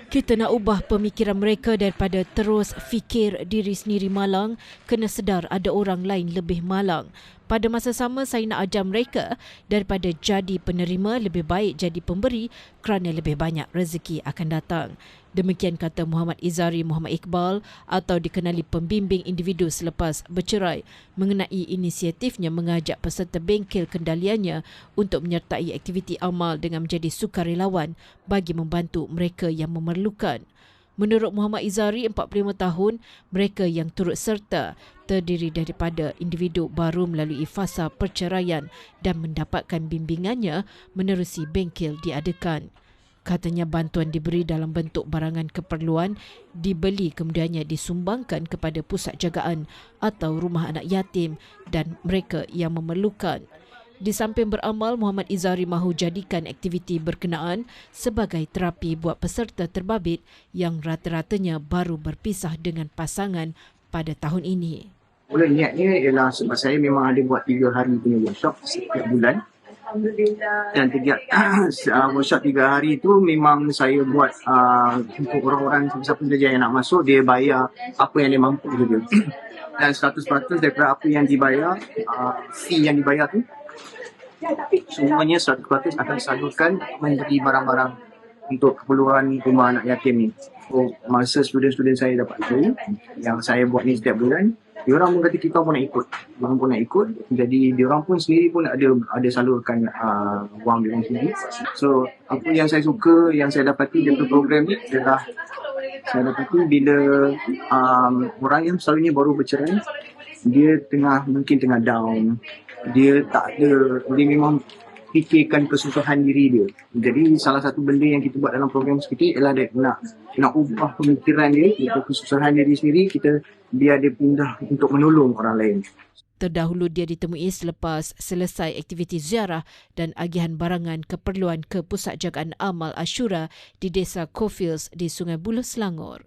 Kita nak ubah pemikiran mereka daripada terus fikir diri sendiri malang, kena sedar ada orang lain lebih malang. Pada masa sama, saya nak ajar mereka daripada jadi penerima, lebih baik jadi pemberi kerana lebih banyak rezeki akan datang. Demikian kata Muhammad Izari Muhammad Iqbal atau dikenali pembimbing individu selepas bercerai mengenai inisiatifnya mengajak peserta bengkel kendaliannya untuk menyertai aktiviti amal dengan menjadi sukarelawan bagi membantu mereka yang memerlukan. Menurut Muhammad Izari, 45 tahun, mereka yang turut serta terdiri daripada individu baru melalui fasa perceraian dan mendapatkan bimbingannya menerusi bengkel diadakan. Katanya bantuan diberi dalam bentuk barangan keperluan, dibeli kemudiannya disumbangkan kepada pusat jagaan atau rumah anak yatim dan mereka yang memerlukan. Di samping beramal, Muhammad Izari mahu jadikan aktiviti berkenaan sebagai terapi buat peserta terbabit yang rata-ratanya baru berpisah dengan pasangan pada tahun ini. Mula niatnya ialah sebab saya memang ada buat 3 hari punya workshop setiap bulan. Dan workshop 3 hari itu memang saya buat untuk orang-orang siapa saja yang nak masuk, dia bayar apa yang dia mampu saja. Dan 100% daripada apa yang dibayar, fee yang dibayar tu, semuanya 100% akan salurkan memberi barang-barang untuk keperluan rumah anak yatim ni. So, masa student-student saya dapat tahu yang saya buat ni setiap bulan, diorang pun kata kita pun nak ikut. Diorang pun nak ikut. Jadi diorang pun sendiri pun ada salurkan wang diorang sendiri. So apa yang saya suka, yang saya dapati dari program ni adalah saya dapati bila orang yang selalunya baru bercerai, dia mungkin tengah down. Dia memang fikirkan kesusahan diri dia. Jadi salah satu benda yang kita buat dalam program seperti ialah nak ubah pemikiran dia, kesusahan diri sendiri, biar dia pindah untuk menolong orang lain. Terdahulu dia ditemui selepas selesai aktiviti ziarah dan agihan barangan keperluan ke Pusat Jagaan Amal Ashura di Desa Cofields di Sungai Buloh, Selangor.